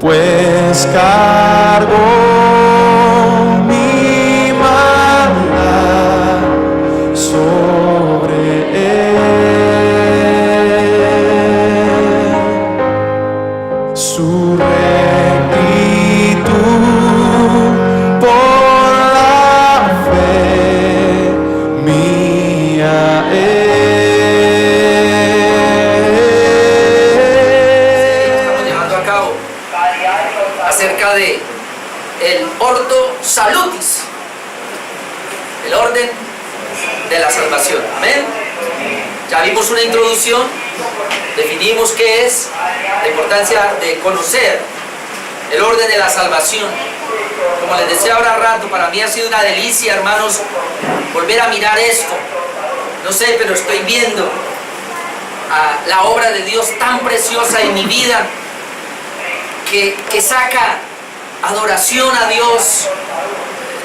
pues cargó mi maldad sobre él. Su rectitud por la fe mía Estamos llevando a cabo acerca de el ordo salutis, el orden de la salvación. Amén. Ya vimos una introducción, definimos qué es, la importancia de conocer el orden de la salvación. Como les decía ahora rato, para mí ha sido una delicia, hermanos, volver a mirar esto. No sé, pero estoy viendo la obra de Dios tan preciosa en mi vida, que saca adoración a Dios.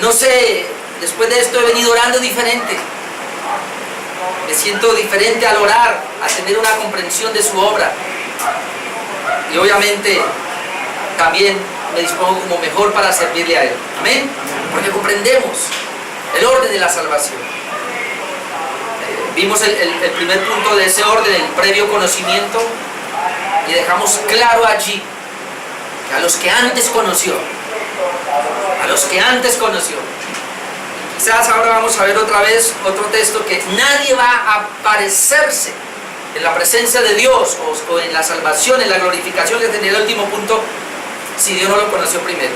No sé, después de esto he venido orando diferente. Me siento diferente al orar, a tener una comprensión de su obra. Y obviamente también me dispongo como mejor para servirle a Él. Amén. Porque comprendemos el orden de la salvación. Vimos el primer punto de ese orden, el previo conocimiento, y dejamos claro allí que a los que antes conoció, quizás ahora vamos a ver otra vez otro texto, que nadie va a parecerse en la presencia de Dios o en la salvación, en la glorificación, que tendría el último punto, si Dios no lo conoció primero.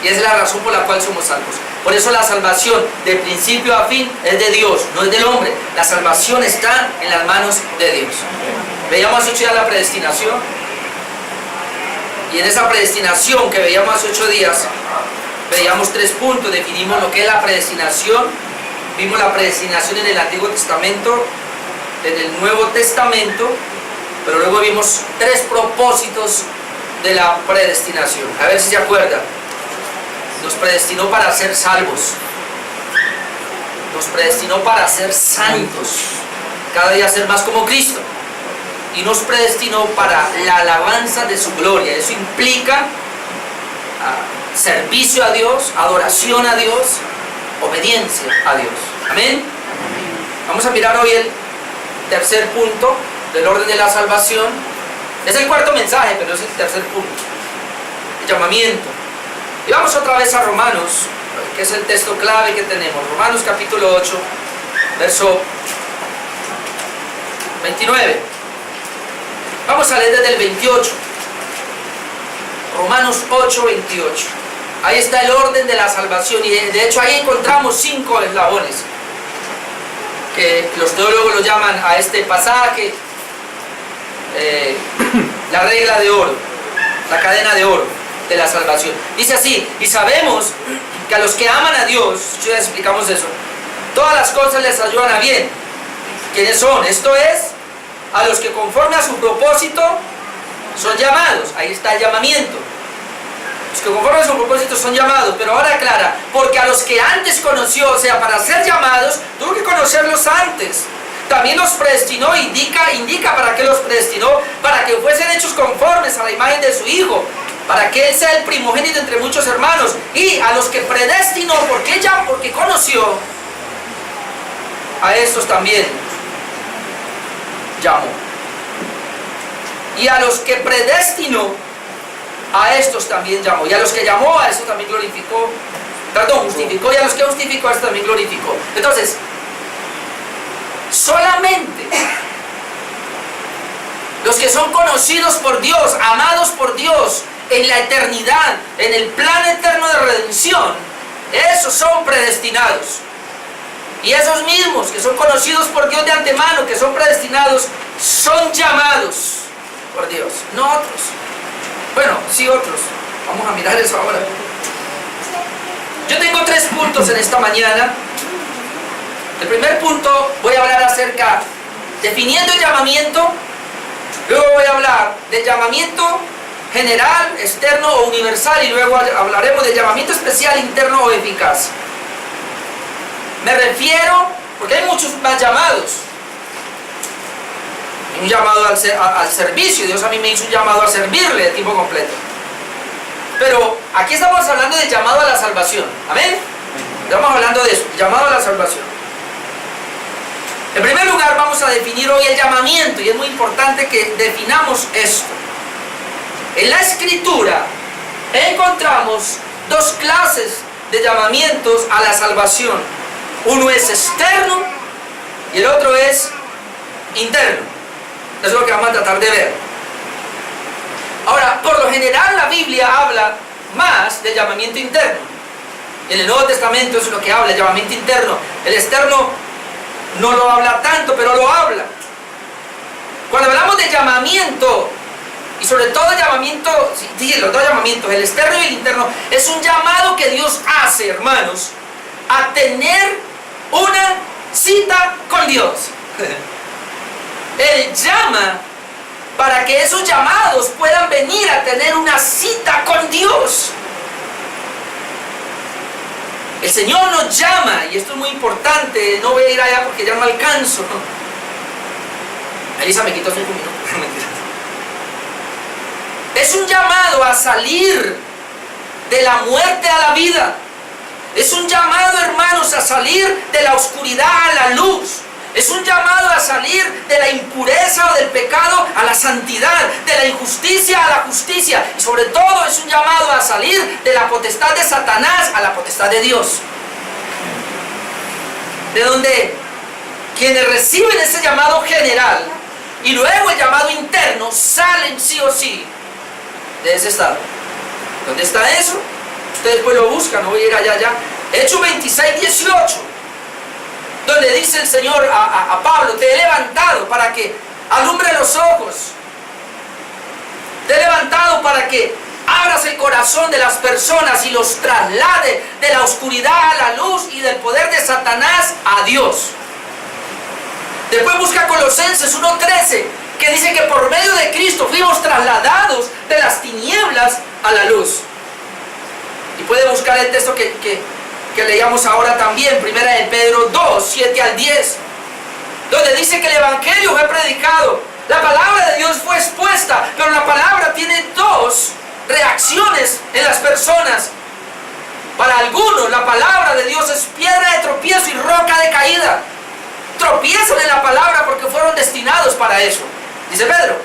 Y esa es la razón por la cual somos salvos. Por eso la salvación de principio a fin es de Dios, no es del hombre. La salvación está en las manos de Dios. Veíamos hace 8 días la predestinación, y en esa predestinación que veíamos hace 8 días veíamos 3 puntos. Definimos lo que es la predestinación, vimos la predestinación en el Antiguo Testamento, en el Nuevo Testamento, pero luego vimos 3 propósitos de la predestinación. A ver si se acuerdan. Nos predestinó para ser salvos, nos predestinó para ser santos, cada día ser más como Cristo, y nos predestinó para la alabanza de su gloria. Eso implica servicio a Dios, adoración a Dios, obediencia a Dios. Amén. Vamos a mirar hoy el tercer punto del orden de la salvación. Es el cuarto mensaje, pero es el tercer punto, el llamamiento. Y vamos otra vez a Romanos, que es el texto clave que tenemos. Romanos capítulo 8, verso 29. Vamos a leer desde el 28. Romanos 8, 28. Ahí está el orden de la salvación, y de hecho ahí encontramos 5 eslabones, que los teólogos lo llaman a este pasaje la regla de oro, la cadena de oro de la salvación. Dice así: y sabemos que a los que aman a Dios, ya explicamos eso, todas las cosas les ayudan a bien. ¿Quiénes son? Esto es, a los que conforme a su propósito son llamados. Ahí está el llamamiento. Los que conforme a su propósito son llamados. Pero ahora aclara: porque a los que antes conoció, o sea, para ser llamados, tuvo que conocerlos antes. También los predestinó, indica para qué los predestinó: para que fuesen hechos conformes a la imagen de su Hijo, para que Él sea el primogénito entre muchos hermanos. Y a los que predestinó, porque conoció, a estos también llamó. Y a los que predestinó, a estos también llamó. Y a los que llamó, a estos también glorificó. Justificó. Y a los que justificó, a estos también glorificó. Entonces, solamente los que son conocidos por Dios, amados por Dios en la eternidad, en el plan eterno de redención, esos son predestinados. Y esos mismos que son conocidos por Dios de antemano, que son predestinados, son llamados por Dios, no otros. Bueno, sí otros. Vamos a mirar eso ahora. Yo tengo 3 puntos en esta mañana. El primer punto, voy a hablar acerca, definiendo el llamamiento. Luego voy a hablar del llamamiento general, externo o universal, y luego hablaremos del llamamiento especial, interno o eficaz. Me refiero, porque hay muchos más llamados. Hay un llamado al servicio. Dios a mí me hizo un llamado a servirle de tiempo completo. Pero aquí estamos hablando del llamado a la salvación. ¿Amén? Estamos hablando de eso, llamado a la salvación. En primer lugar, vamos a definir hoy el llamamiento, y es muy importante que definamos esto. En la Escritura encontramos dos clases de llamamientos a la salvación. Uno es externo y el otro es interno. Eso es lo que vamos a tratar de ver. Ahora, por lo general la Biblia habla más del llamamiento interno. En el Nuevo Testamento es lo que habla, el llamamiento interno. El externo no lo habla tanto, pero lo habla. Cuando hablamos de llamamiento, y sobre todo el llamamiento, sí, los dos llamamientos, el externo y el interno, es un llamado que Dios hace, hermanos, a tener una cita con Dios. Él llama para que esos llamados puedan venir a tener una cita con Dios. El Señor nos llama, y esto es muy importante, no voy a ir allá porque ya no alcanzo. Elisa me quitó 5 minutos. Es un llamado a salir de la muerte a la vida. Es un llamado, hermanos, a salir de la oscuridad a la luz. Es un llamado a salir de la impureza o del pecado a la santidad, de la injusticia a la justicia. Y sobre todo es un llamado a salir de la potestad de Satanás a la potestad de Dios. De donde quienes reciben ese llamado general y luego el llamado interno salen sí o sí de ese estado. ¿Dónde está eso? Ustedes pues lo buscan, no voy a ir allá. Hechos 26, 18. Donde dice el Señor a Pablo: te he levantado para que alumbre los ojos. Te he levantado para que abras el corazón de las personas y los traslade de la oscuridad a la luz y del poder de Satanás a Dios. Después busca Colosenses 1:13, que dice que por medio de Cristo fuimos trasladados de las tinieblas a la luz. Y puede buscar el texto que leíamos ahora también, 1 de Pedro 2, 7 al 10, donde dice que el Evangelio fue predicado, la palabra de Dios fue expuesta, pero la palabra tiene dos reacciones en las personas. Para algunos la palabra de Dios es piedra de tropiezo y roca de caída. Tropiezan en la palabra porque fueron destinados para eso, dice Pedro.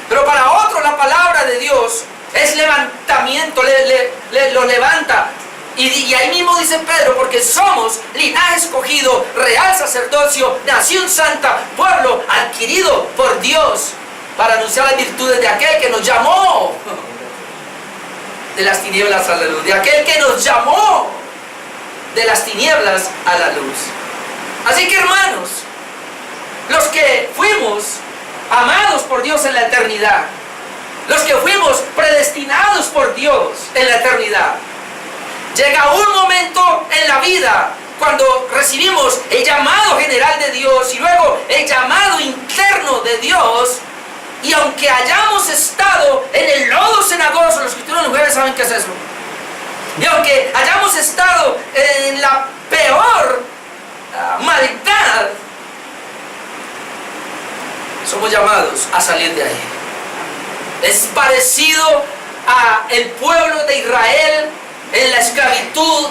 Pero para otros la palabra de Dios es levantamiento, lo levanta. Y ahí mismo dice Pedro: porque somos linaje escogido, real sacerdocio, nación santa, pueblo adquirido por Dios, para anunciar las virtudes de aquel que nos llamó de las tinieblas a la luz, de aquel que nos llamó de las tinieblas a la luz. Así que, hermanos, los que fuimos amados por Dios en la eternidad, los que fuimos predestinados por Dios en la eternidad, llega un momento en la vida cuando recibimos el llamado general de Dios y luego el llamado interno de Dios. Y aunque hayamos estado en el lodo cenagoso, los que estuvieron el jueves saben qué es eso. Y aunque hayamos estado en la peor maldad, somos llamados a salir de ahí. Es parecido a el pueblo de Israel en la esclavitud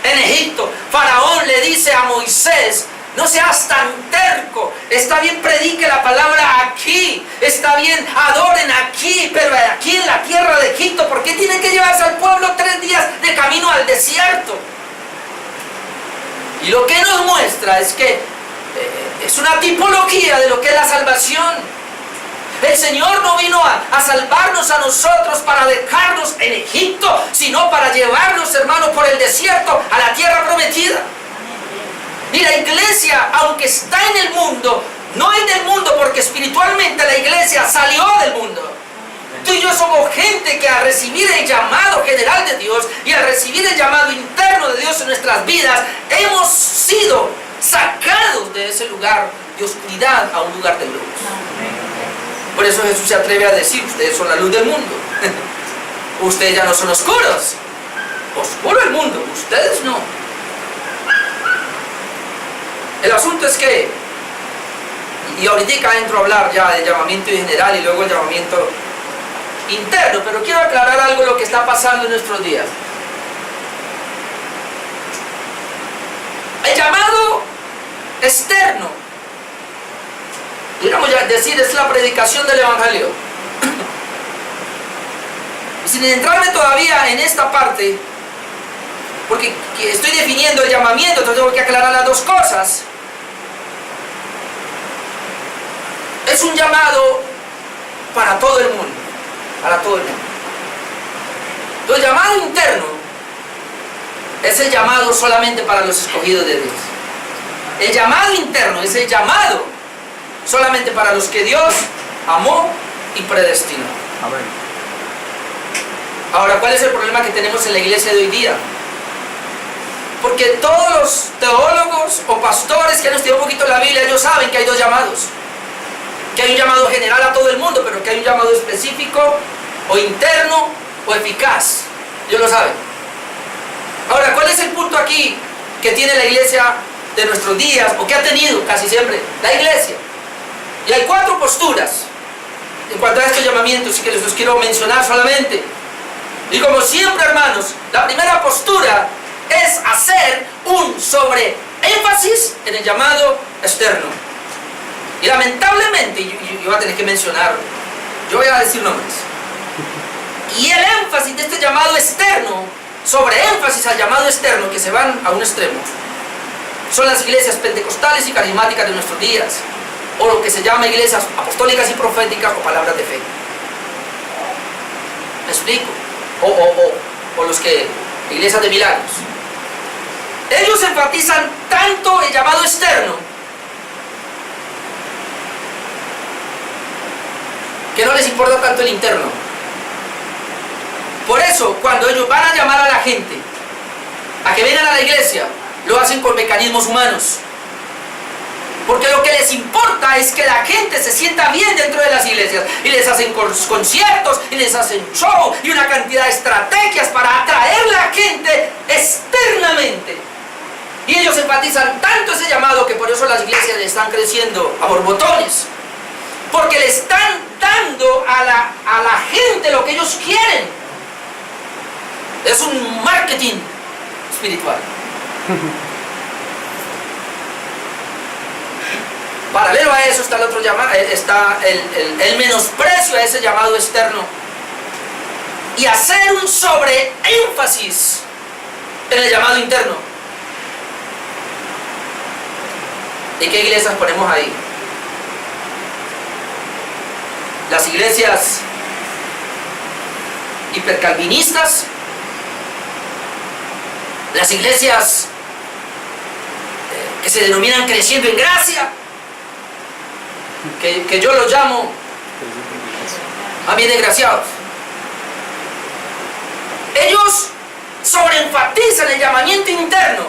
en Egipto. Faraón le dice a Moisés: no seas tan terco, está bien predique la palabra aquí, está bien adoren aquí, pero aquí en la tierra de Egipto, ¿por qué tienen que llevarse al pueblo 3 días de camino al desierto? Y lo que nos muestra es que es una tipología de lo que es la salvación. El Señor no vino a salvarnos a nosotros para dejarnos en Egipto, sino para llevarnos, hermanos, por el desierto a la tierra prometida. Y la iglesia, aunque está en el mundo, no es del mundo, porque espiritualmente la iglesia salió del mundo. Tú y yo somos gente que al recibir el llamado general de Dios y al recibir el llamado interno de Dios en nuestras vidas, hemos sido sacados de ese lugar de oscuridad a un lugar de luz. Por eso Jesús se atreve a decir: ustedes son la luz del mundo. Ustedes ya no son oscuros. Oscuro el mundo, ustedes no. El asunto es que, y ahorita entro a hablar ya del llamamiento general y luego el llamamiento interno, pero quiero aclarar algo, lo que está pasando en nuestros días. El llamado externo, digamos ya decir, es la predicación del Evangelio. Y sin entrarme todavía en esta parte, porque estoy definiendo el llamamiento, entonces tengo que aclarar las dos cosas. Es un llamado para todo el mundo, para todo el mundo. El llamado interno es el llamado solamente para los escogidos de Dios. El llamado interno es el llamado solamente para los que Dios amó y predestinó. Amén. Ahora, ¿cuál es el problema que tenemos en la iglesia de hoy día? Porque todos los teólogos o pastores que han estudiado un poquito la Biblia, ellos saben que hay dos llamados. Que hay un llamado general a todo el mundo, pero que hay un llamado específico o interno o eficaz. Ellos lo saben. Ahora, ¿cuál es el punto aquí que tiene la iglesia de nuestros días, o que ha tenido casi siempre la iglesia? Y hay 4 posturas en cuanto a estos llamamientos, y que los quiero mencionar solamente. Y como siempre, hermanos, la primera postura es hacer un sobreénfasis en el llamado externo. Y lamentablemente, yo voy a tener que mencionarlo, yo voy a decir nombres. Y el énfasis de este llamado externo, sobreénfasis al llamado externo, que se van a un extremo, son las iglesias pentecostales y carismáticas de nuestros días, o lo que se llama iglesias apostólicas y proféticas o palabras de fe. ¿Me explico? O los que, iglesias de milagros. Ellos enfatizan tanto el llamado externo que no les importa tanto el interno. Por eso, cuando ellos van a llamar a la gente a que vengan a la iglesia, lo hacen con mecanismos humanos. Porque lo que les importa es que la gente se sienta bien dentro de las iglesias. Y les hacen conciertos, y les hacen show, y una cantidad de estrategias para atraer a la gente externamente. Y ellos enfatizan tanto ese llamado que por eso las iglesias están creciendo a borbotones. Porque le están dando a la gente lo que ellos quieren. Es un marketing espiritual. Paralelo a eso está el otro llamado, está el menosprecio a ese llamado externo y hacer un sobreénfasis en el llamado interno. ¿Y qué iglesias ponemos ahí? Las iglesias hipercalvinistas, las iglesias que se denominan creciendo en gracia, que yo los llamo a mí desgraciados. Ellos sobreenfatizan el llamamiento interno.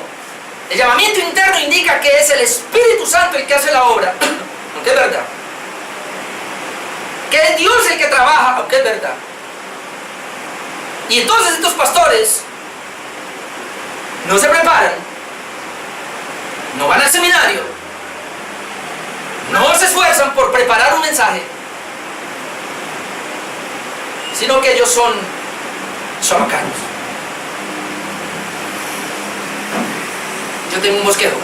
El llamamiento interno indica que es el Espíritu Santo el que hace la obra, aunque es verdad. Que es Dios el que trabaja, aunque es verdad. Y entonces estos pastores no se preparan, no van al seminario, no se esfuerzan por preparar un mensaje, sino que ellos son chabacanos. Yo tengo un bosquejo.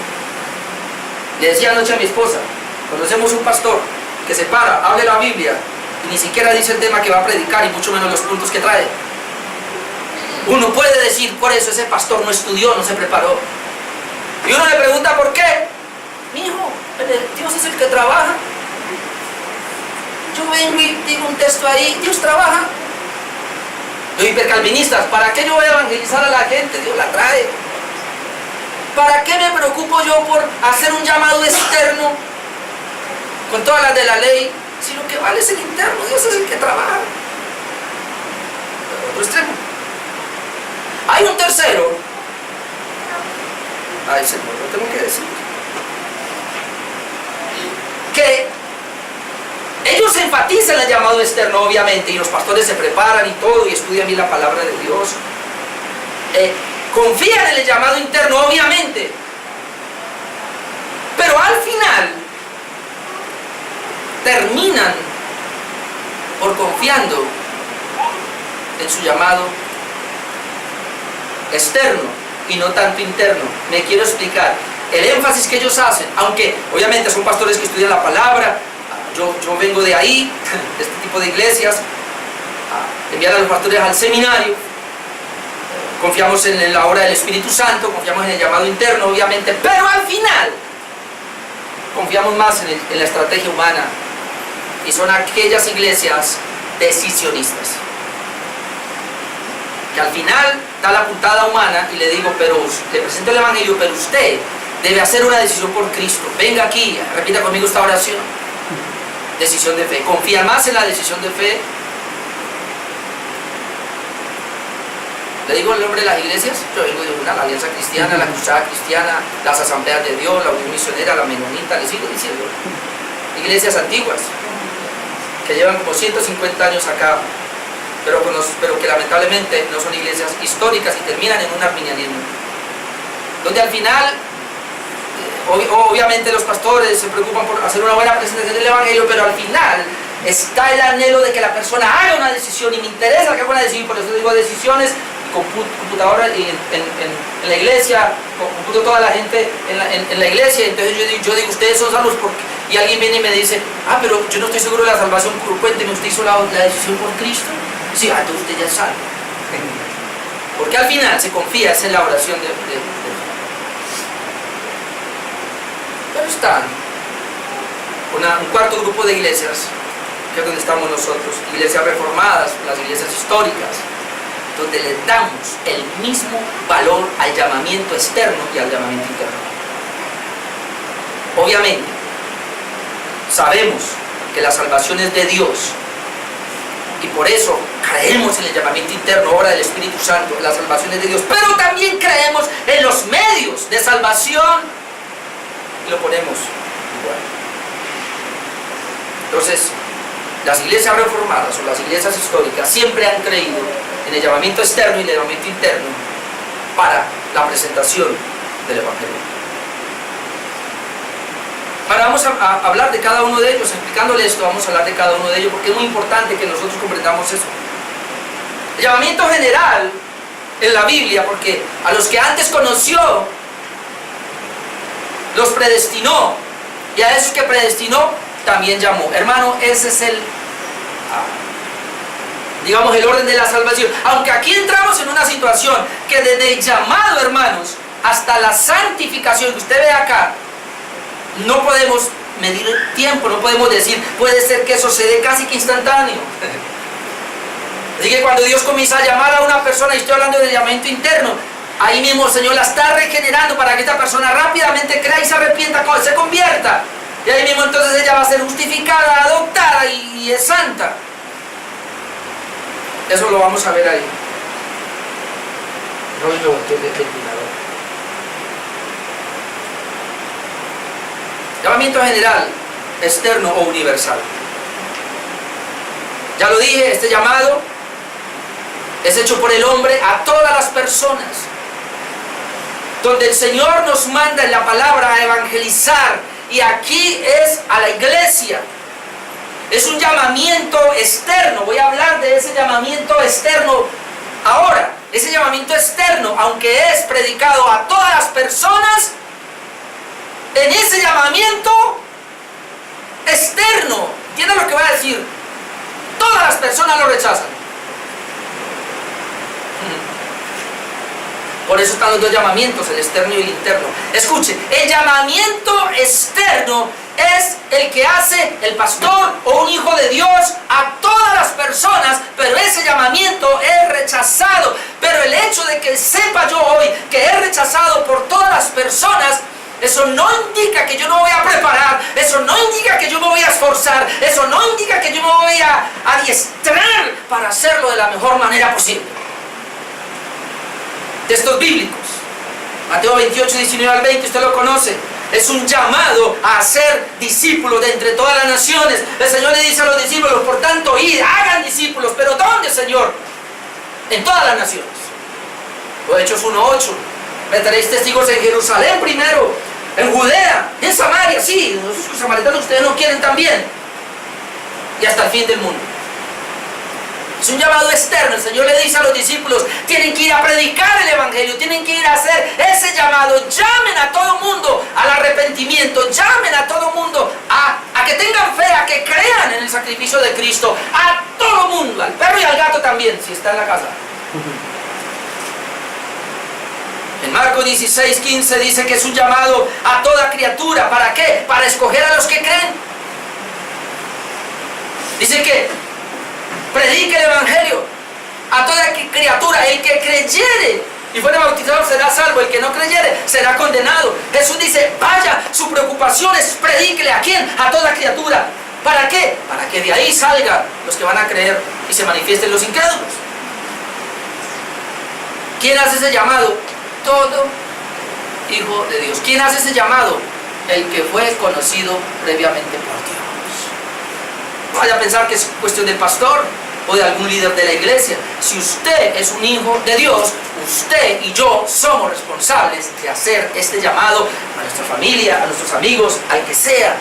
Le decía anoche a mi esposa, conocemos un pastor que se para, habla la Biblia y ni siquiera dice el tema que va a predicar y mucho menos los puntos que trae. Uno puede decir, por eso ese pastor no estudió, no se preparó. Y uno le pregunta por qué. Mijo, Dios es el que trabaja. Yo vengo y digo un texto ahí, Dios trabaja. Los hipercalvinistas, ¿para qué yo voy a evangelizar a la gente? Dios la trae. ¿Para qué me preocupo yo por hacer un llamado externo con todas las de la ley? Si lo que vale es el interno, Dios es el que trabaja. Otro extremo. Hay un tercero. Ay, Señor, lo tengo que decir. Que ellos enfatizan el llamado externo, obviamente, y los pastores se preparan y todo, y estudian bien la palabra de Dios. Confían en el llamado interno, obviamente. Pero al final terminan por confiando en su llamado externo y no tanto interno. Me quiero explicar. El énfasis que ellos hacen, aunque obviamente son pastores que estudian la palabra, yo vengo de ahí, de este tipo de iglesias, enviar a los pastores al seminario, confiamos en la obra del Espíritu Santo, confiamos en el llamado interno, obviamente, pero al final confiamos más en la estrategia humana, y son aquellas iglesias decisionistas, que al final da la puntada humana y le digo, pero le presento el Evangelio, pero usted debe hacer una decisión por Cristo. Venga aquí, repita conmigo esta oración. Decisión de fe. Confía más en la decisión de fe. ¿Le digo el nombre de las iglesias? Yo vengo de una, la Alianza Cristiana, la Cruzada Cristiana, las Asambleas de Dios, la Unión Misionera, la Menonita, le sigo diciendo. Iglesias antiguas, que llevan como 150 años acá, pero que lamentablemente no son iglesias históricas y terminan en un arminianismo. Donde al final, obviamente los pastores se preocupan por hacer una buena presentación del Evangelio, pero al final está el anhelo de que la persona haga una decisión, y me interesa que haga una decisión, por eso digo decisiones. Computadora y en la iglesia, computo toda la gente en la iglesia. Entonces yo digo, ustedes son salvos porque... Y alguien viene y me dice, pero yo no estoy seguro de la salvación, cuénteme, ¿usted hizo la decisión por Cristo? Sí, entonces usted ya es salvo. Porque al final se confía es en la oración de Pero están un cuarto grupo de iglesias, que es donde estamos nosotros, iglesias reformadas, las iglesias históricas, donde le damos el mismo valor al llamamiento externo y al llamamiento interno. Obviamente, sabemos que la salvación es de Dios, y por eso creemos en el llamamiento interno, obra del Espíritu Santo, la salvación es de Dios, pero también creemos en los medios de salvación y lo ponemos igual. Entonces, las iglesias reformadas o las iglesias históricas siempre han creído en el llamamiento externo y el llamamiento interno para la presentación del Evangelio. Ahora vamos a hablar de cada uno de ellos, explicándole esto, vamos a hablar de cada uno de ellos, porque es muy importante que nosotros comprendamos eso. El llamamiento general en la Biblia, porque a los que antes conoció, los predestinó, y a esos que predestinó, también llamó. Hermano, ese es digamos, el orden de la salvación. Aunque aquí entramos en una situación que desde el llamado, hermanos, hasta la santificación que usted ve acá, no podemos medir el tiempo, no podemos decir, puede ser que eso se dé casi que instantáneo. Así que cuando Dios comienza a llamar a una persona, y estoy hablando del llamamiento interno, ahí mismo el Señor la está regenerando para que esta persona rápidamente crea y se arrepienta, se convierta. Y ahí mismo entonces ella va a ser justificada, adoptada y es santa. Eso lo vamos a ver ahí. No me volteé el ventilador. Llamamiento general, externo o universal. Ya lo dije, este llamado es hecho por el hombre a todas las personas. Donde el Señor nos manda en la palabra a evangelizar, y aquí es a la iglesia. Es un llamamiento externo. Voy a hablar de ese llamamiento externo ahora. Ese llamamiento externo, aunque es predicado a todas las personas, en ese llamamiento externo, ¿entienden lo que voy a decir? Todas las personas lo rechazan. Por eso están los dos llamamientos, el externo y el interno. Escuche, el llamamiento externo es el que hace el pastor o un hijo de Dios a todas las personas, pero ese llamamiento es rechazado. Pero el hecho de que sepa yo hoy que es rechazado por todas las personas, eso no indica que yo no voy a preparar, eso no indica que yo me voy a esforzar, eso no indica que yo me voy a adiestrar para hacerlo de la mejor manera posible. Textos bíblicos, Mateo 28, 19 al 20, usted lo conoce. Es un llamado a ser discípulos de entre todas las naciones. El Señor le dice a los discípulos, por tanto, id, hagan discípulos. ¿Pero dónde, Señor? En todas las naciones. Los Hechos 1:8. Me traéis testigos en Jerusalén primero, en Judea, en Samaria, sí, los samaritanos ustedes no quieren también, y hasta el fin del mundo. Es un llamado externo. El Señor le dice a los discípulos, tienen que ir a predicar el Evangelio, tienen que ir a hacer ese llamado. Llamen a todo mundo al arrepentimiento, llamen a todo mundo a que tengan fe, a que crean en el sacrificio de Cristo. A todo mundo, al perro y al gato también, si está en la casa. En Marcos 16:15 dice que es un llamado a toda criatura. ¿Para qué? Para escoger a los que creen. Dice que predique el Evangelio a toda criatura. El que creyere y fuera bautizado será salvo, el que no creyere será condenado. Jesús dice, vaya, su preocupación es predíquele. ¿A quién? A toda criatura. ¿Para qué? Para que de ahí salgan los que van a creer y se manifiesten los incrédulos. ¿Quién hace ese llamado? Todo hijo de Dios. ¿Quién hace ese llamado? El que fue conocido previamente por Dios. No vaya a pensar que es cuestión del pastor o de algún líder de la iglesia. Si usted es un hijo de Dios, usted y yo somos responsables de hacer este llamado a nuestra familia, a nuestros amigos, al que sea.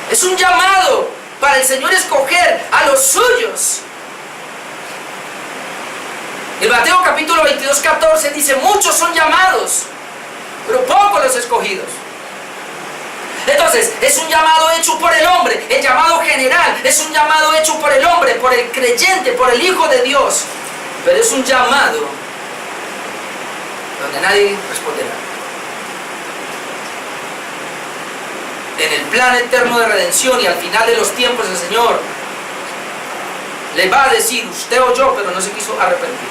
Es un llamado para el Señor escoger a los suyos. En Mateo capítulo 22:14 dice, muchos son llamados, pero pocos los escogidos. Entonces, es un llamado hecho por el hombre, el llamado general, es un llamado hecho por el hombre, por el creyente, por el Hijo de Dios. Pero es un llamado donde nadie responderá. En el plan eterno de redención y al final de los tiempos, el Señor le va a decir, usted oyó, pero no se quiso arrepentir.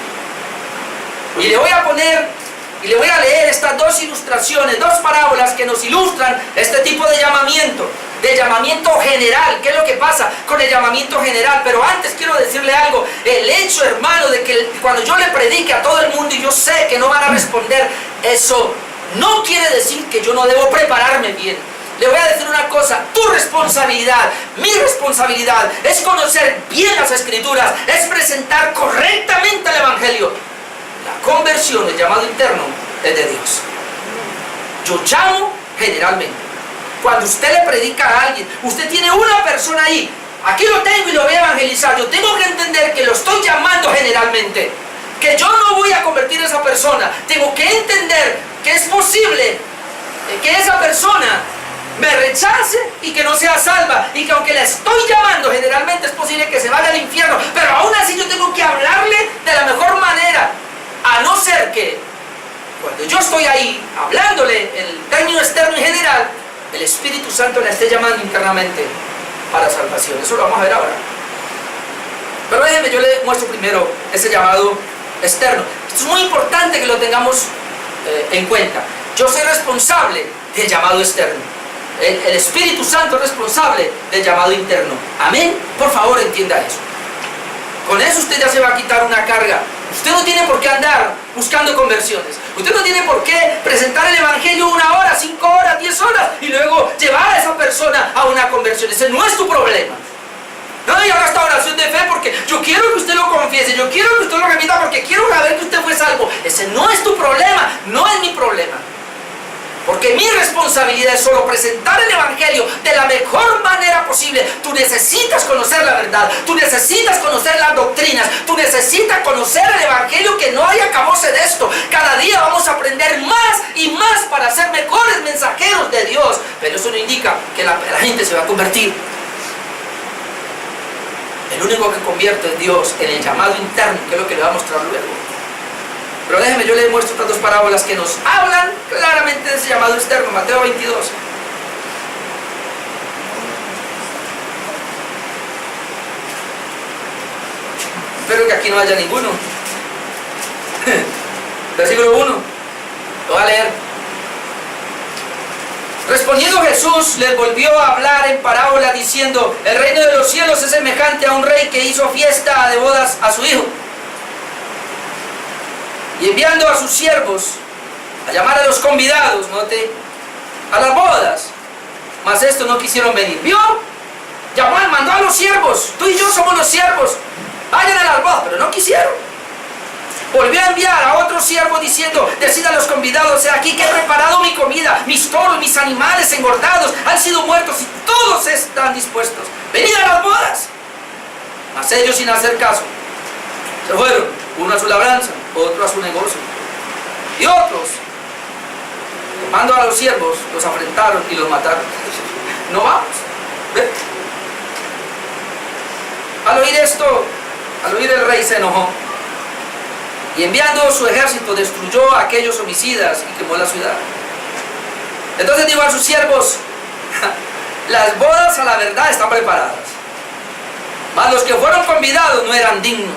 Y le voy a poner y le voy a leer estas dos ilustraciones, dos parábolas que nos ilustran este tipo de llamamiento general. ¿Qué es lo que pasa con el llamamiento general? Pero antes quiero decirle algo. El hecho, hermano, de que cuando yo le predique a todo el mundo y yo sé que no van a responder, eso no quiere decir que yo no debo prepararme bien. Le voy a decir una cosa, tu responsabilidad, mi responsabilidad es conocer bien las Escrituras, es presentar correctamente el Evangelio. La conversión, el llamado interno, es de Dios. Yo llamo generalmente. Cuando usted le predica a alguien, usted tiene una persona ahí, aquí lo tengo y lo voy a evangelizar. Yo tengo que entender que lo estoy llamando generalmente, que yo no voy a convertir a esa persona. Tengo que entender que es posible que esa persona me rechace y que no sea salva, y que aunque la estoy llamando generalmente es posible que se vaya al infierno, pero aún así yo tengo que hablarle de la mejor manera, a no ser que cuando yo estoy ahí hablándole en el término externo y general, el Espíritu Santo la esté llamando internamente para salvación. Eso lo vamos a ver ahora. Pero déjenme, yo le muestro primero ese llamado externo. Esto es muy importante que lo tengamos en cuenta. Yo soy responsable del llamado externo. El Espíritu Santo es responsable del llamado interno. Amén. Por favor, entienda eso. Con eso usted ya se va a quitar una carga. Usted no tiene por qué andar buscando conversiones. Usted no tiene por qué presentar el Evangelio 1 hora, 5 horas, 10 horas y luego llevar a esa persona a una conversión. Ese no es tu problema. No, y haga esta oración de fe porque yo quiero que usted lo confiese, yo quiero que usted lo repita porque quiero saber que usted fue salvo. Ese no es tu problema, no es mi problema. Porque mi responsabilidad es solo presentar el Evangelio de la mejor manera posible. Tú necesitas conocer la verdad, tú necesitas conocer las doctrinas, tú necesitas conocer el Evangelio, que no hay acabose de esto. Cada día vamos a aprender más y más para ser mejores mensajeros de Dios. Pero eso no indica que la gente se va a convertir. El único que convierte es Dios en el llamado interno, que es lo que le va a mostrar luego. Pero déjeme, yo le muestro estas dos parábolas que nos hablan claramente de ese llamado externo. Mateo 22. Espero que aquí no haya ninguno. Versículo 1. Lo voy a leer. Respondiendo Jesús les volvió a hablar en parábola diciendo: el reino de los cielos es semejante a un rey que hizo fiesta de bodas a su hijo. Y enviando a sus siervos a llamar a los convidados, note, a las bodas, mas estos no quisieron venir. ¿Vio? Mandó a los siervos, tú y yo somos los siervos, vayan a las bodas, pero no quisieron. Volvió a enviar a otros siervos diciendo: decid a los convidados, he aquí que he preparado mi comida, mis toros, mis animales engordados han sido muertos y todos están dispuestos. Venid a las bodas. Mas ellos, sin hacer caso, se fueron, uno a su labranza, otro a su negocio. Y otros, tomando a los siervos, los afrentaron y los mataron. No vamos. ¿Ve? Al oír esto, al oír el rey se enojó. Y enviando su ejército, destruyó a aquellos homicidas y quemó la ciudad. Entonces dijo a sus siervos: las bodas a la verdad están preparadas, mas los que fueron convidados no eran dignos.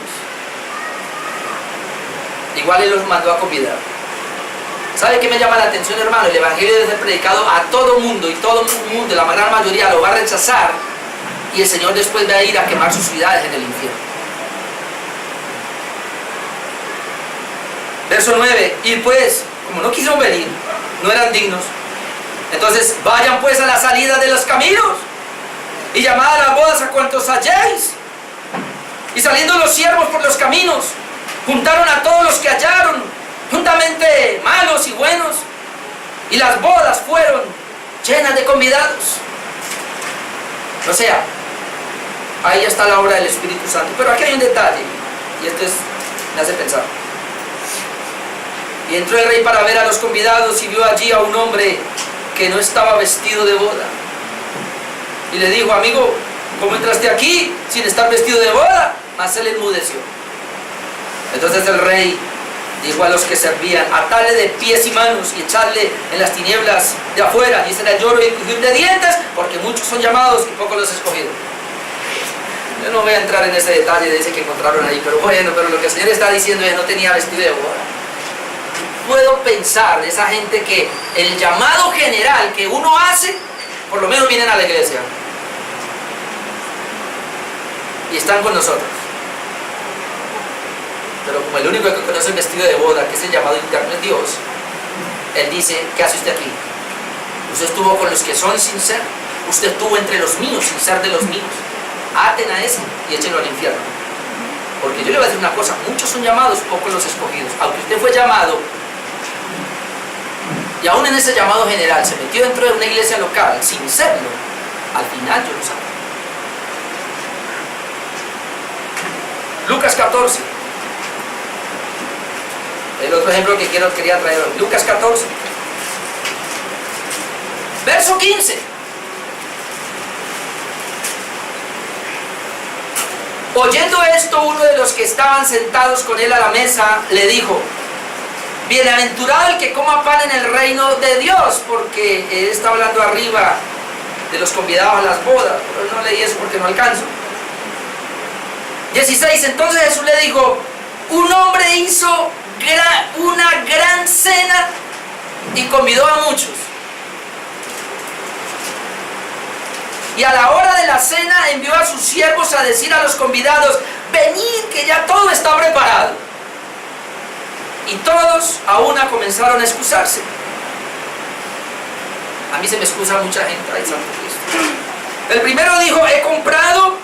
Igual él los mandó a convidar. ¿Sabe qué me llama la atención, hermano? El evangelio debe ser predicado a todo mundo, y todo mundo, la gran mayoría, lo va a rechazar, y el Señor después va a ir a quemar sus ciudades en el infierno. Verso 9: y pues, como no quisieron venir, no eran dignos, entonces vayan pues a la salida de los caminos y llamad a las bodas a cuantos halléis. Y saliendo los siervos por los caminos, juntaron a todos los que hallaron, juntamente malos y buenos, y las bodas fueron llenas de convidados. O sea, ahí ya está la obra del Espíritu Santo. Pero aquí hay un detalle, y esto me hace pensar. Y entró el rey para ver a los convidados, y vio allí a un hombre que no estaba vestido de boda. Y le dijo: amigo, ¿cómo entraste aquí sin estar vestido de boda? Mas él enmudeció. Entonces el rey dijo a los que servían: atadle de pies y manos y echadle en las tinieblas de afuera, y será lloro y crujir de dientes, porque muchos son llamados y pocos los escogidos. Yo no voy a entrar en ese detalle de ese que encontraron ahí, pero bueno, pero lo que el Señor está diciendo es: no tenía vestido de boda. Puedo pensar de esa gente que el llamado general que uno hace, por lo menos vienen a la iglesia y están con nosotros. Pero como el único que conoce el vestido de boda, que es el llamado interno, es Dios, Él dice: ¿qué hace usted aquí? Usted estuvo con los que son sin ser, usted estuvo entre los míos sin ser de los míos. Aten a ese y échenlo al infierno. Porque yo le voy a decir una cosa: muchos son llamados, pocos los escogidos. Aunque usted fue llamado, y aún en ese llamado general se metió dentro de una iglesia local sin serlo, al final yo lo saco. Lucas 14. El otro ejemplo que quería traer hoy. Lucas 14. Verso 15. Oyendo esto, uno de los que estaban sentados con él a la mesa le dijo: bienaventurado el que coma pan en el reino de Dios. Porque él está hablando arriba de los convidados a las bodas, pero no leí eso porque no alcanzo. 16. Entonces Jesús le dijo: un hombre hizo una gran cena y convidó a muchos. Y a la hora de la cena envió a sus siervos a decir a los convidados: venid, que ya todo está preparado. Y todos a una comenzaron a excusarse. A mí se me excusa mucha gente. Ay, Santo Cristo. El primero dijo: he comprado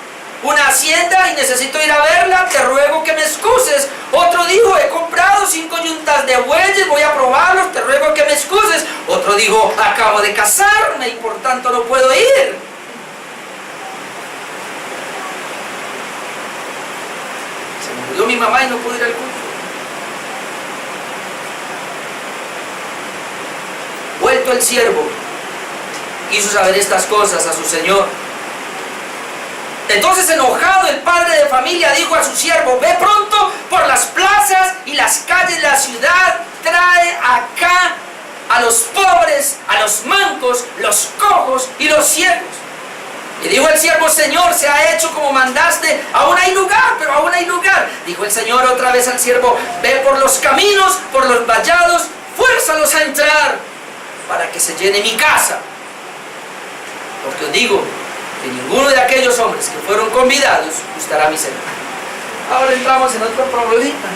una hacienda y necesito ir a verla, te ruego que me excuses. Otro dijo: he comprado 5 yuntas de bueyes, voy a probarlos, te ruego que me excuses. Otro dijo: acabo de casarme y por tanto no puedo ir. Se me murió mi mamá y no pude ir al culto. Vuelto el siervo, hizo saber estas cosas a su señor. Entonces, enojado, el padre de familia dijo a su siervo: ve pronto por las plazas y las calles de la ciudad, trae acá a los pobres, a los mancos, los cojos y los ciegos. Y dijo el siervo: Señor, se ha hecho como mandaste, aún hay lugar, pero aún hay lugar. Dijo el Señor otra vez al siervo: ve por los caminos, por los vallados, fuérzalos a entrar, para que se llene mi casa. Porque os digo que ninguno de aquellos hombres que fueron convidados gustará mi cena. Ahora entramos en otro problema.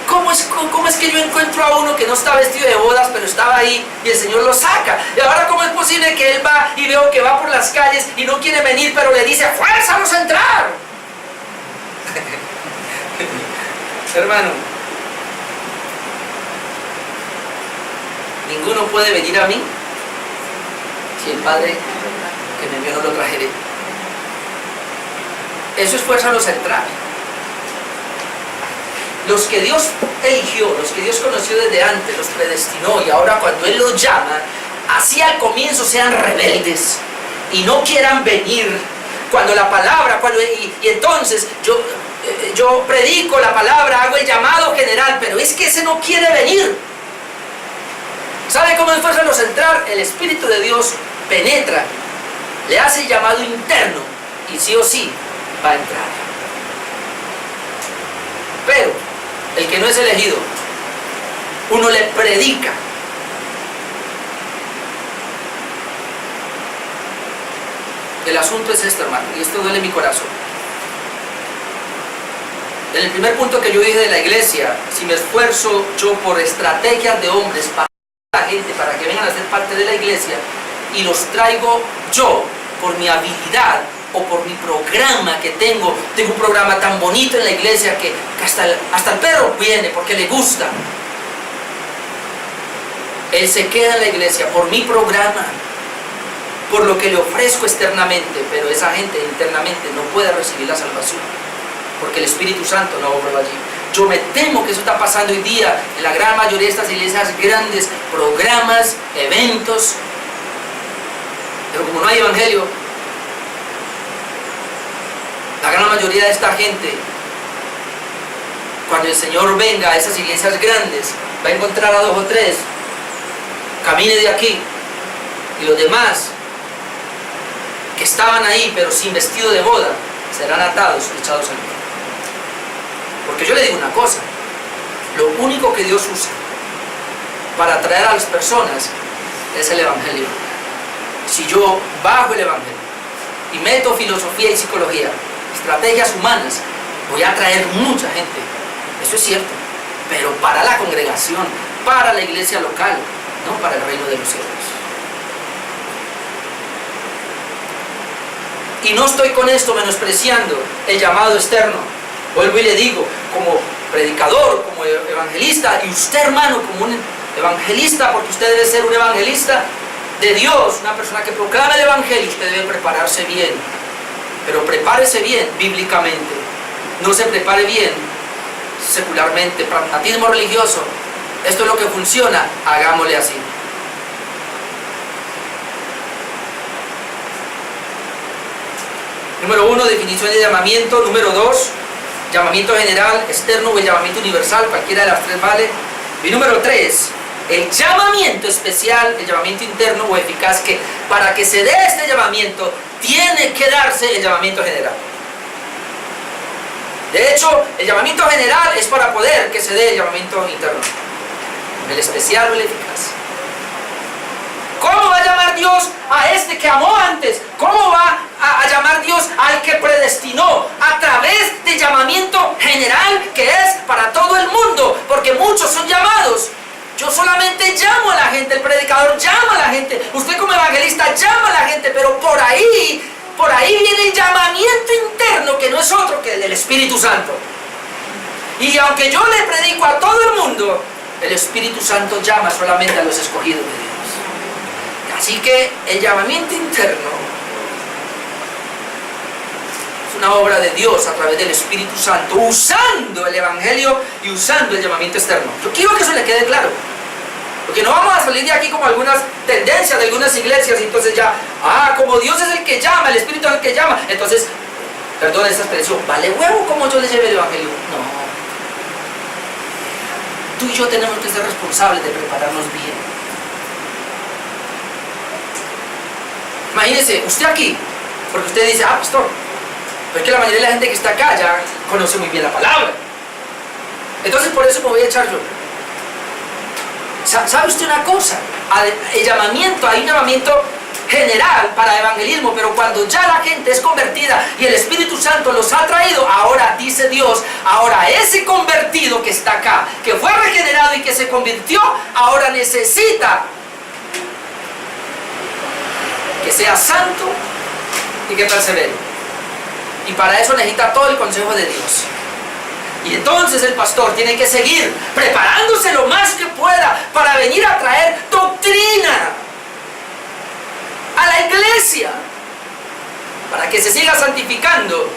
¿Cómo es que yo encuentro a uno que no está vestido de bodas, pero estaba ahí y el Señor lo saca? Y ahora, ¿cómo es posible que él va y veo que va por las calles y no quiere venir, pero le dice: ¡fuérzalos a entrar! Hermano, ninguno puede venir a mí si el Padre que me envió no lo trajere. Eso es fuerza a lo central. Los que Dios eligió, los que Dios conoció desde antes, los predestinó, y ahora cuando Él los llama, así al comienzo sean rebeldes y no quieran venir. Cuando la palabra, y entonces yo predico la palabra, hago el llamado general, pero es que ese no quiere venir. ¿Sabe cómo es fuerza a lo central? El Espíritu de Dios penetra, le hace el llamado interno y sí o sí va a entrar. Pero el que no es elegido, uno le predica. El asunto es este, hermano, y esto duele mi corazón. En el primer punto que yo dije de la iglesia, si me esfuerzo yo por estrategias de hombres para la gente, para que vengan a ser parte de la iglesia, y los traigo yo por mi habilidad o por mi programa que tengo un programa tan bonito en la iglesia que hasta el perro viene porque le gusta. Él se queda en la iglesia por mi programa, por lo que le ofrezco externamente, pero esa gente internamente no puede recibir la salvación, porque el Espíritu Santo no obró allí. Yo me temo que eso está pasando hoy día en la gran mayoría de estas iglesias grandes, programas, eventos, pero como no hay evangelio, la gran mayoría de esta gente, cuando el Señor venga a esas iglesias grandes, va a encontrar a 2 o 3, camine de aquí, y los demás que estaban ahí pero sin vestido de boda serán atados y echados al mar. Porque yo le digo una cosa, lo único que Dios usa para atraer a las personas es el evangelio. Si yo bajo el evangelio y meto filosofía y psicología, estrategias humanas, voy a atraer mucha gente, eso es cierto, pero para la congregación, para la iglesia local, no para el reino de los cielos. Y no estoy con esto menospreciando el llamado externo. Vuelvo y le digo, como predicador, como evangelista, y usted, hermano, como un evangelista, porque usted debe ser un evangelista de Dios, una persona que proclama el evangelio, usted debe prepararse bien. Pero prepárese bien bíblicamente. No se prepare bien secularmente, pragmatismo religioso. Esto es lo que funciona, hagámosle así. Número 1, definición de llamamiento. Número 2, llamamiento general, externo o el llamamiento universal, cualquiera de las tres vale. Y número 3, el llamamiento especial, el llamamiento interno o eficaz, que para que se dé este llamamiento, tiene que darse el llamamiento general. De hecho, el llamamiento general es para poder que se dé el llamamiento interno. El especial o el eficaz. ¿Cómo va a llamar Dios a este que amó antes? ¿Cómo va a llamar Dios al que predestinó? A través del llamamiento general, que es para todo el mundo, porque muchos son llamados. Yo solamente llamo a la gente, el predicador llama a la gente, usted como evangelista llama a la gente, pero por ahí viene el llamamiento interno, que no es otro que el del Espíritu Santo. Y aunque yo le predico a todo el mundo, el Espíritu Santo llama solamente a los escogidos de Dios. Así que el llamamiento interno es una obra de Dios a través del Espíritu Santo, usando el Evangelio y usando el llamamiento externo. Yo quiero que eso le quede claro, porque no vamos a salir de aquí como algunas tendencias de algunas iglesias y entonces ya, como Dios es el que llama, el Espíritu es el que llama, entonces, perdón esta expresión, vale huevo como yo les lleve el Evangelio. No. Tú y yo tenemos que ser responsables de prepararnos bien. Imagínese, usted aquí, porque usted dice, pastor, pero es que la mayoría de la gente que está acá ya conoce muy bien la palabra. Entonces por eso me voy a echar yo. ¿Sabe usted una cosa? El llamamiento, hay un llamamiento general para evangelismo, pero cuando ya la gente es convertida y el Espíritu Santo los ha traído, ahora dice Dios, ahora ese convertido que está acá, que fue regenerado y que se convirtió, ahora necesita que sea santo y que persevere. Y para eso necesita todo el consejo de Dios. Y entonces el pastor tiene que seguir preparándose lo más que pueda para venir a traer doctrina a la iglesia, para que se siga santificando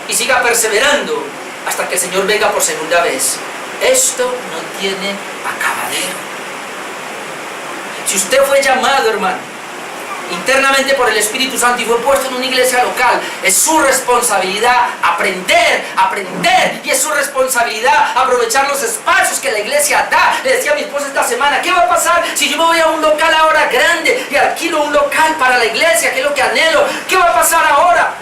y siga perseverando hasta que el Señor venga por segunda vez. Esto no tiene acabadero. Si usted fue llamado, hermano, internamente por el Espíritu Santo y fue puesto en una iglesia local, es su responsabilidad aprender, y es su responsabilidad aprovechar los espacios que la iglesia da. Le decía a mi esposa esta semana, ¿qué va a pasar si yo me voy a un local ahora grande y alquilo un local para la iglesia, que es lo que anhelo? ¿Qué va a pasar ahora?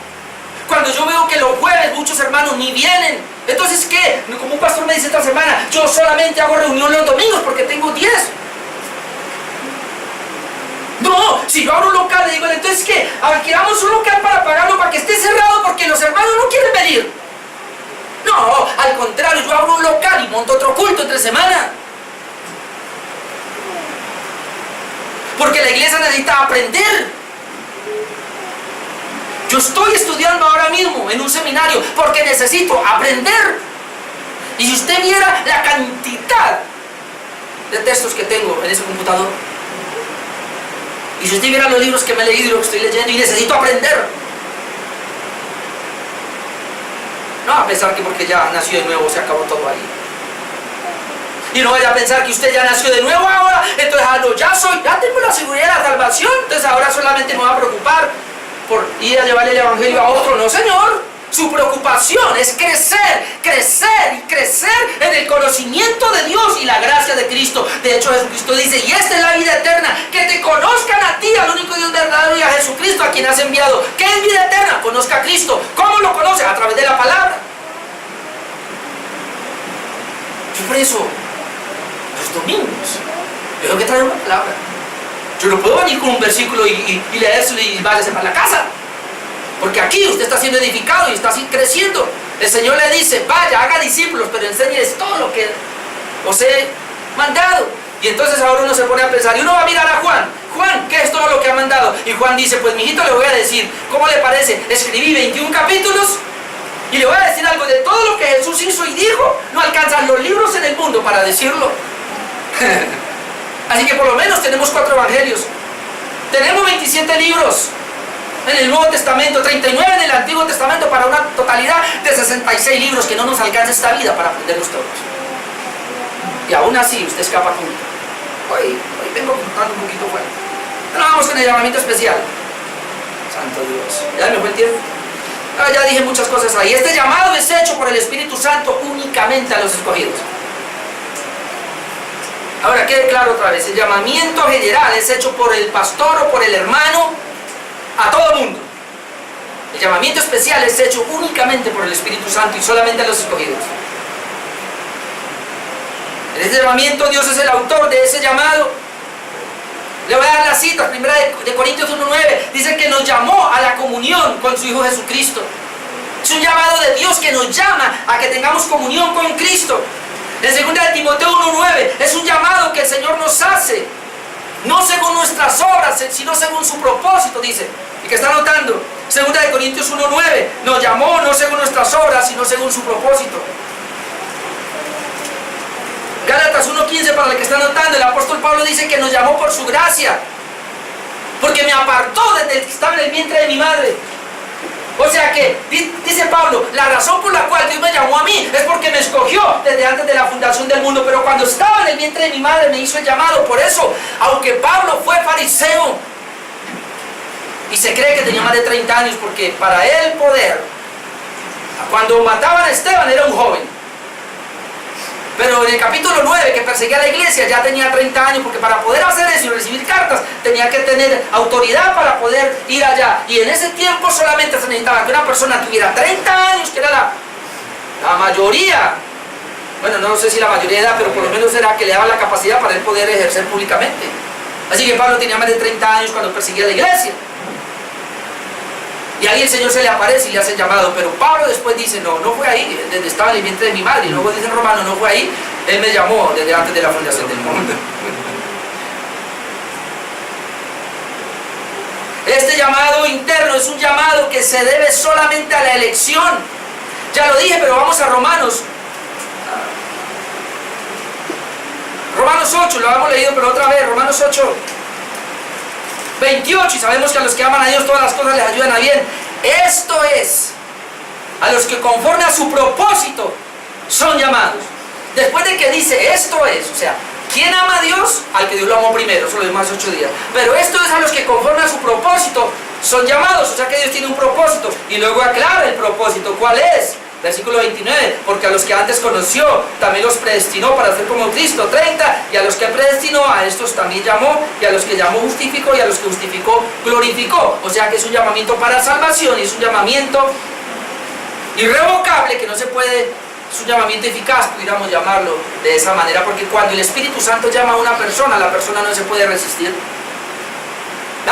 Cuando yo veo que los jueves muchos hermanos ni vienen. Entonces, ¿qué? Como un pastor me dice esta semana, yo solamente hago reunión los domingos porque tengo 10. No, si yo abro un local, le digo, entonces ¿qué? Alquilamos un local para pagarlo, para que esté cerrado porque los hermanos no quieren venir. No, al contrario, yo abro un local y monto otro culto entre semana. Porque la iglesia necesita aprender. Yo estoy estudiando ahora mismo en un seminario porque necesito aprender. Y si usted viera la cantidad de textos que tengo en ese computador, y si usted viera los libros que me he leído y lo que estoy leyendo, y necesito aprender. No va a pensar que porque ya nació de nuevo se acabó todo ahí. Y no vaya a pensar que usted ya nació de nuevo ahora, entonces ya tengo la seguridad de la salvación, entonces ahora solamente me voy a preocupar por ir a llevarle el evangelio a otro. No, Señor. Su preocupación es crecer en el conocimiento de Dios y la gracia de Cristo. De hecho, Jesucristo dice, y esta es la vida eterna, que te conozcan a ti, al único Dios verdadero, y a Jesucristo, a quien has enviado. ¿Qué es vida eterna? Conozca a Cristo. ¿Cómo lo conoce? A través de la palabra. Yo por eso, los domingos, yo tengo que traer una palabra. Yo no puedo venir con un versículo y leérselo y váyase para la casa. Porque aquí usted está siendo edificado y está creciendo. El Señor le dice, vaya, haga discípulos, pero enséñeles todo lo que os he mandado. Y entonces ahora uno se pone a pensar, y uno va a mirar a Juan. Juan, ¿qué es todo lo que ha mandado? Y Juan dice, pues mijito, le voy a decir, ¿cómo le parece? Escribí 21 capítulos y le voy a decir algo de todo lo que Jesús hizo y dijo. No alcanzan los libros en el mundo para decirlo. Así que por lo menos tenemos 4 evangelios. Tenemos 27 libros en el Nuevo Testamento, 39 en el Antiguo Testamento, para una totalidad de 66 libros que no nos alcanza esta vida para aprenderlos todos. Y aún así usted escapa con... Hoy vengo contando un poquito fuerte. Pero vamos con el llamamiento especial. Santo Dios. ¿Ya me fue el tiempo? Ya dije muchas cosas ahí. Este llamado es hecho por el Espíritu Santo únicamente a los escogidos. Ahora quede claro otra vez, el llamamiento general es hecho por el pastor o por el hermano a todo mundo. El llamamiento especial es hecho únicamente por el Espíritu Santo y solamente a los escogidos. En este llamamiento Dios es el autor de ese llamado. Le voy a dar las citas. Primera de Corintios 1:9 dice que nos llamó a la comunión con su Hijo Jesucristo. Es un llamado de Dios que nos llama a que tengamos comunión con Cristo. En 2 de Timoteo 1:9 es un llamado que el Señor nos hace, no según nuestras obras, sino según su propósito, dice. ¿Y que está notando? 2 de Corintios 1:9 nos llamó no según nuestras obras, sino según su propósito. Gálatas 1:15, para el que está notando, el apóstol Pablo dice que nos llamó por su gracia, porque me apartó desde el que estaba en el vientre de mi madre. O sea que, dice Pablo, la razón por la cual Dios me llamó a mí es porque me escogió desde antes de la fundación del mundo, pero cuando estaba en el vientre de mi madre me hizo el llamado. Por eso, aunque Pablo fue fariseo y se cree que tenía más de 30 años, porque para él poder, cuando mataban a Esteban era un joven. Pero en el capítulo 9, que perseguía a la iglesia, ya tenía 30 años, porque para poder hacer eso y recibir cartas, tenía que tener autoridad para poder ir allá. Y en ese tiempo solamente se necesitaba que una persona tuviera 30 años, que era la mayoría. Bueno, no sé si la mayoría de edad, pero por lo menos era que le daba la capacidad para él poder ejercer públicamente. Así que Pablo tenía más de 30 años cuando perseguía a la iglesia. Y ahí el Señor se le aparece y le hace el llamado. Pero Pablo después dice, no fue ahí, desde estaba en el vientre de mi madre. Y luego dice en Romanos, no fue ahí, Él me llamó desde antes de la fundación del mundo. Este llamado interno es un llamado que se debe solamente a la elección. Ya lo dije, pero vamos a Romanos. Romanos 8, lo hemos leído pero otra vez, Romanos 8. 28, y sabemos que a los que aman a Dios todas las cosas les ayudan a bien. Esto es a los que conforme a su propósito son llamados. Después de que dice esto es, o sea, ¿quién ama a Dios? Al que Dios lo amó primero, eso lo vimos hace 8 días. Pero esto es a los que conforme a su propósito son llamados, o sea que Dios tiene un propósito. Y luego aclara el propósito, ¿cuál es? Versículo 29, porque a los que antes conoció, también los predestinó para ser como Cristo. 30, y a los que predestinó, a estos también llamó, y a los que llamó justificó, y a los que justificó glorificó. O sea que es un llamamiento para salvación, y es un llamamiento irrevocable que no se puede, es un llamamiento eficaz, pudiéramos llamarlo de esa manera, porque cuando el Espíritu Santo llama a una persona, la persona no se puede resistir.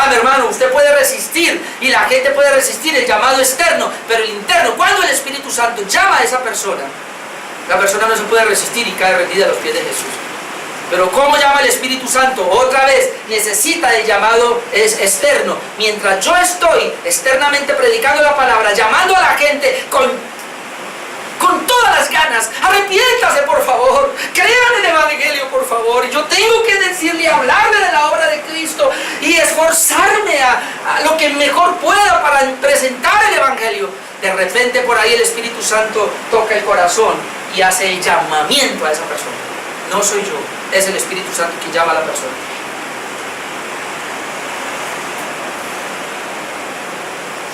Mi hermano, usted puede resistir y la gente puede resistir el llamado externo, pero el interno, cuando el Espíritu Santo llama a esa persona, la persona no se puede resistir y cae rendida a los pies de Jesús. Pero ¿cómo llama el Espíritu Santo? Otra vez, necesita del llamado externo. Mientras yo estoy externamente predicando la palabra, llamando a la gente con todas las ganas, arrepiéntase por favor, crean el Evangelio por favor, yo tengo que decirle, hablarle de la obra de Cristo y esforzarme a lo que mejor pueda para presentar el Evangelio. De repente por ahí el Espíritu Santo toca el corazón y hace el llamamiento a esa persona. No soy yo, es el Espíritu Santo quien llama a la persona.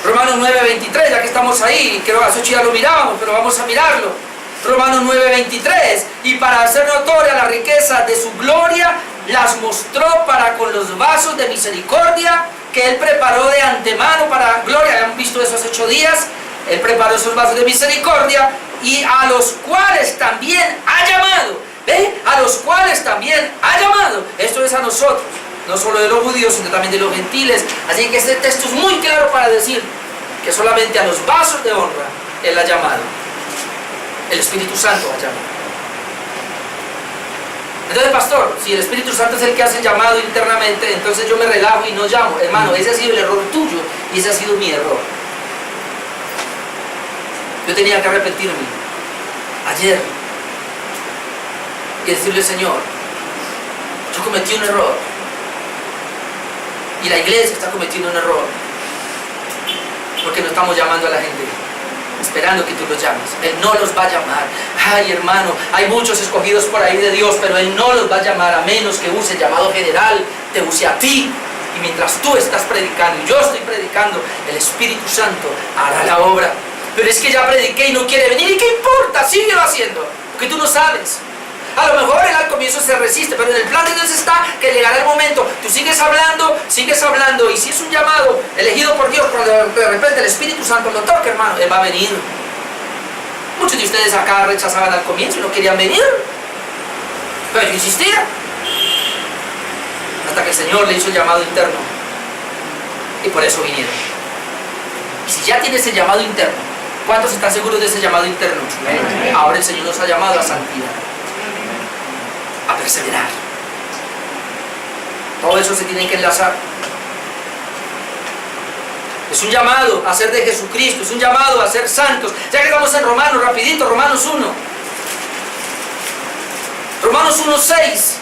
Romanos 9:23, ya que estamos ahí, creo que hace 8 ya lo mirábamos, pero vamos a mirarlo. Romanos 9:23, y para hacer notoria la riqueza de su gloria, las mostró para con los vasos de misericordia que Él preparó de antemano para gloria. Habíamos visto eso hace 8 días. Él preparó esos vasos de misericordia y a los cuales también ha llamado. ¿Ve? A los cuales también ha llamado. Esto es a nosotros. No solo de los judíos, sino también de los gentiles. Así que este texto es muy claro para decir que solamente a los vasos de honra Él ha llamado. El Espíritu Santo ha llamado. Entonces, pastor, si el Espíritu Santo es el que hace el llamado internamente, entonces yo me relajo y no llamo. Hermano, ese ha sido el error tuyo y ese ha sido mi error. Yo tenía que arrepentirme ayer y decirle, Señor, yo cometí un error. Y la iglesia está cometiendo un error porque no estamos llamando a la gente esperando que tú los llames. Él no los va a llamar. Ay, hermano, hay muchos escogidos por ahí de Dios, pero Él no los va a llamar a menos que use el llamado general, te use a ti. Y mientras tú estás predicando y yo estoy predicando, el Espíritu Santo hará la obra. Pero es que ya prediqué y no quiere venir. ¿Y qué importa? Síguelo haciendo, porque tú no sabes. A lo mejor él al comienzo se resiste, pero en el plan de Dios está que llegará el momento. Tú sigues hablando, y si es un llamado elegido por Dios, cuando de repente el Espíritu Santo lo toca, hermano, Él va a venir. Muchos de ustedes acá rechazaban al comienzo y no querían venir, pero yo insistía. Hasta que el Señor le hizo el llamado interno. Y por eso vinieron. Y si ya tienes el llamado interno, ¿cuántos están seguros de ese llamado interno? Ahora el Señor nos ha llamado a santidad, a perseverar. Todo eso se tiene que enlazar. Es un llamado a ser de Jesucristo, es un llamado a ser santos. Ya que estamos en Romanos, rapidito, Romanos 1. Romanos 1:6.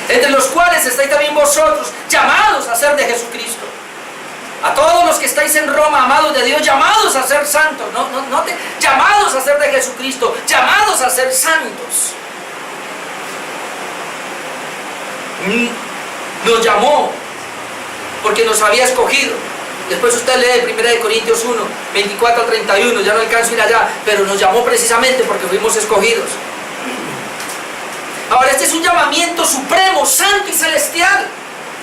Entre los cuales estáis también vosotros, llamados a ser de Jesucristo. A todos los que estáis en Roma, amados de Dios, llamados a ser santos. Llamados a ser de Jesucristo, llamados a ser santos. Nos llamó porque nos había escogido. Después usted lee 1 Corintios 1, 24 al 31, ya no alcanzo a ir allá, pero nos llamó precisamente porque fuimos escogidos. Ahora, este es un llamamiento supremo, santo y celestial.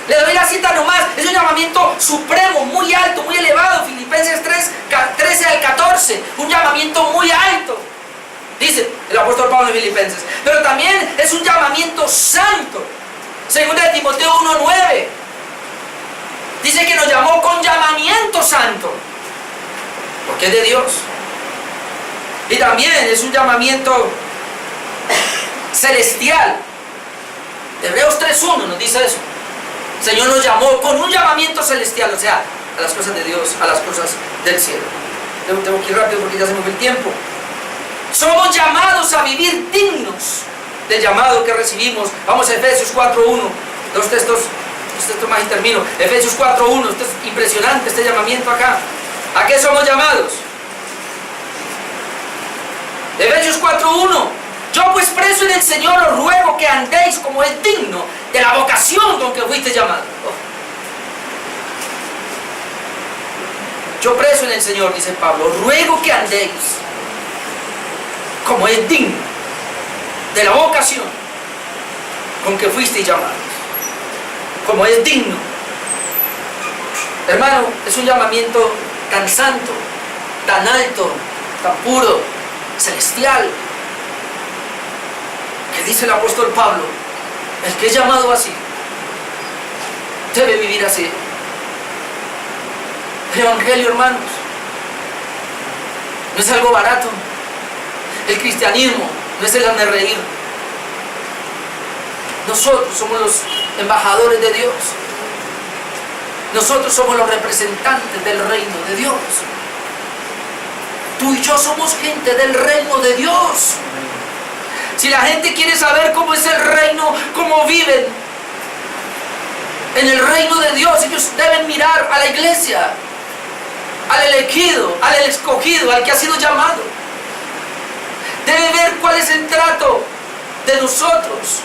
Le doy la cita nomás, es un llamamiento supremo, muy alto, muy elevado. Filipenses 3, 13 al 14, un llamamiento muy alto, dice el apóstol Pablo en Filipenses. Pero también es un llamamiento santo. Segunda de Timoteo 1:9 dice que nos llamó con llamamiento santo, porque es de Dios. Y también es un llamamiento celestial. Hebreos 3:1 nos dice eso. El Señor nos llamó con un llamamiento celestial, o sea, a las cosas de Dios, a las cosas del cielo. Tengo que ir rápido porque ya se me fue el tiempo. Somos llamados a vivir dignos del llamado que recibimos. Vamos a Efesios 4:1. Dos textos más y termino. Efesios 4:1. Esto es impresionante, este llamamiento acá. ¿A qué somos llamados? Efesios 4:1. Yo pues preso en el Señor os ruego que andéis como es digno de la vocación con que fuiste llamado. Yo preso en el Señor, dice Pablo, ruego que andéis como es digno de la vocación con que fuiste llamados. Como es digno. Hermano, es un llamamiento tan santo, tan alto, tan puro, celestial, que dice el apóstol Pablo, el que es llamado así, debe vivir así. El evangelio, hermanos, no es algo barato. El cristianismo no es el hazme reír. Nosotros somos los embajadores de Dios. Nosotros somos los representantes del reino de Dios. Tú y yo somos gente del reino de Dios. Si la gente quiere saber cómo es el reino, cómo viven en el reino de Dios, ellos deben mirar a la iglesia, al elegido, al escogido, al que ha sido llamado. Debe ver cuál es el trato de nosotros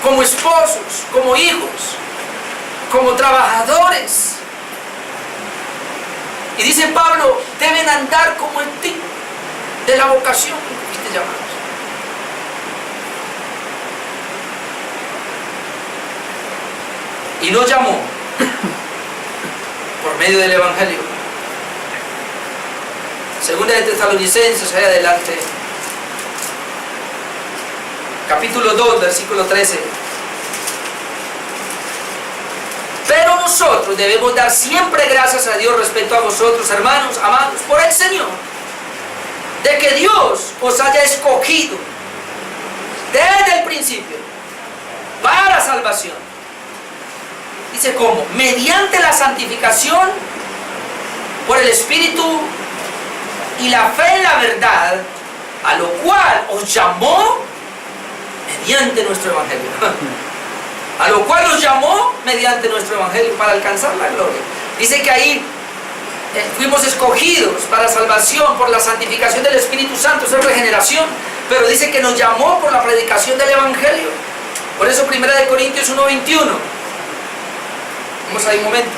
como esposos, como hijos, como trabajadores. Y dice Pablo, deben andar como el tipo de la vocación que fuiste llamados. Y nos llamó por medio del evangelio. Segunda de Tesalonicenses, ahí adelante, capítulo 2, versículo 13. Pero nosotros debemos dar siempre gracias a Dios respecto a vosotros, hermanos, amados, por el Señor, de que Dios os haya escogido desde el principio para salvación. Dice cómo, mediante la santificación por el Espíritu y la fe en la verdad, a lo cual os llamó mediante nuestro evangelio. A lo cual os llamó mediante nuestro evangelio para alcanzar la gloria. Dice que ahí fuimos escogidos para salvación por la santificación del Espíritu Santo, eso es regeneración, pero dice que nos llamó por la predicación del evangelio. Por eso 1 Corintios 1:21. Vamos ahí un momento.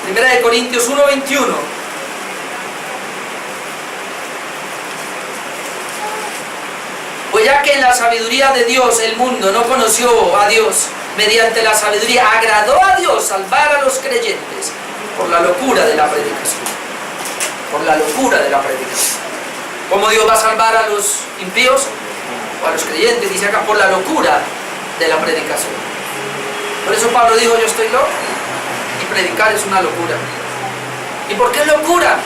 1 Corintios 1:21. Pues ya que en la sabiduría de Dios el mundo no conoció a Dios, mediante la sabiduría agradó a Dios salvar a los creyentes por la locura de la predicación. Por la locura de la predicación. ¿Cómo Dios va a salvar a los impíos o a los creyentes? Dice acá, por la locura de la predicación. Por eso Pablo dijo, yo estoy loco, y predicar es una locura. ¿Y por qué es locura?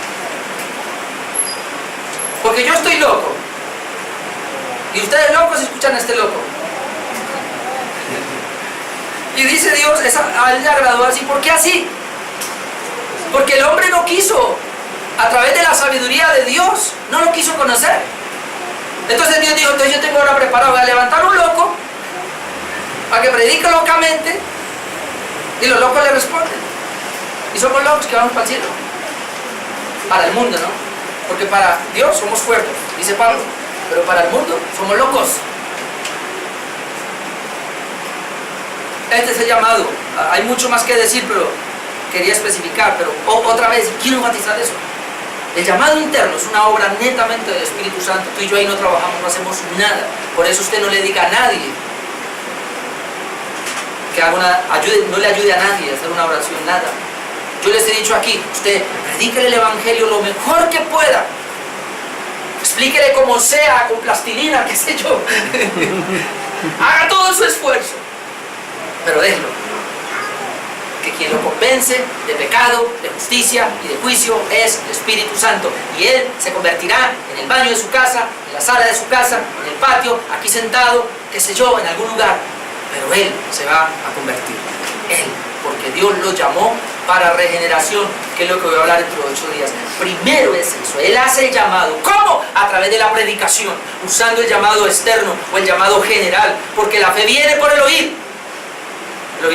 Porque yo estoy loco. Y ustedes locos escuchan a este loco. Y dice Dios, a él le agradó así. ¿Por qué así? Porque el hombre no quiso, a través de la sabiduría de Dios, no lo quiso conocer. Entonces Dios dijo, entonces yo tengo ahora preparado, voy a levantar un loco para que predique locamente, y los locos le responden. Y somos locos que vamos para el cielo. Para el mundo, ¿no? Porque para Dios somos fuertes, dice Pablo. Pero para el mundo somos locos. Este es el llamado. Hay mucho más que decir, pero quería especificar. Pero otra vez, quiero enfatizar eso. El llamado interno es una obra netamente del Espíritu Santo. Tú y yo ahí no trabajamos, no hacemos nada. Por eso usted no le diga a nadie que haga no le ayude a nadie a hacer una oración, nada. Yo les he dicho aquí, usted predíquele el Evangelio lo mejor que pueda. Explíquele como sea, con plastilina, qué sé yo. Haga todo su esfuerzo. Pero déjelo. Que quien lo convence de pecado, de justicia y de juicio es el Espíritu Santo. Y Él se convertirá en el baño de su casa, en la sala de su casa, en el patio, aquí sentado, qué sé yo, en algún lugar. Pero Él se va a convertir. Él, porque Dios lo llamó para regeneración, que es lo que voy a hablar dentro de 8 días. Primero es eso, Él hace el llamado. ¿Cómo? A través de la predicación, usando el llamado externo o el llamado general, porque la fe viene por el oír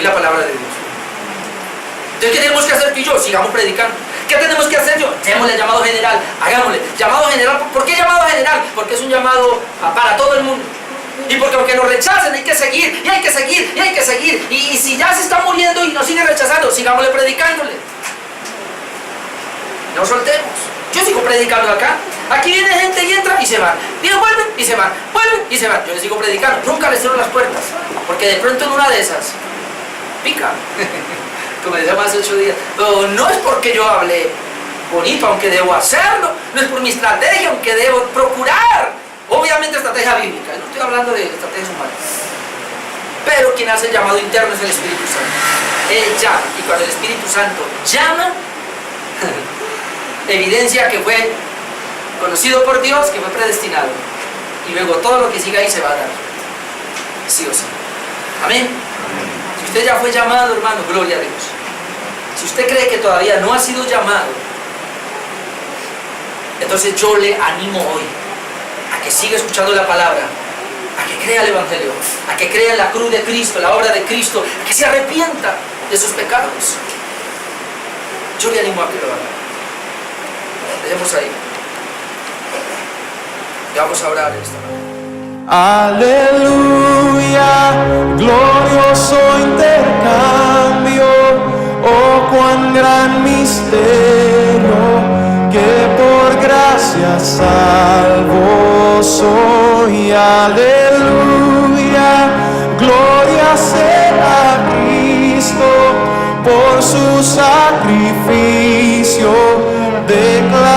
la palabra de Dios. Entonces, ¿qué tenemos que hacer tú y yo? Sigamos predicando. ¿Qué tenemos que hacer yo? Démosle llamado general, hagámosle. Llamado general, ¿por qué llamado general? Porque es un llamado para todo el mundo. Y porque aunque nos rechacen hay que seguir, y hay que seguir, y hay que seguir. Y si ya se está muriendo y nos sigue rechazando, sigámosle predicándole. No soltemos. Yo sigo predicando acá. Aquí viene gente y entra y se van. Y vuelven y se van. Vuelven y se van. Yo les sigo predicando. Nunca les cierro las puertas. Porque de pronto en una de esas pica. Como decíamos hace 8 días. No es porque yo hable bonito, aunque debo hacerlo. No es por mi estrategia, aunque debo procurar. Obviamente estrategia bíblica. No estoy hablando de estrategias humanas. Pero quien hace el llamado interno es el Espíritu Santo. Él llama. Y cuando el Espíritu Santo llama, evidencia que fue conocido por Dios, que fue predestinado. Y luego todo lo que siga ahí se va a dar. Sí o sí. Amén. Si usted ya fue llamado, hermano, gloria a Dios. Si usted cree que todavía no ha sido llamado, entonces yo le animo hoy a que siga escuchando la palabra, a que crea el Evangelio, a que crea en la cruz de Cristo, la obra de Cristo, a que se arrepienta de sus pecados. Yo le animo a que lo haga. Dejemos ahí. Y vamos a orar esta noche. Aleluya, glorioso intercambio, oh cuán gran misterio, que por gracia salvo soy. Aleluya, gloria sea a Cristo por su sacrificio, declarado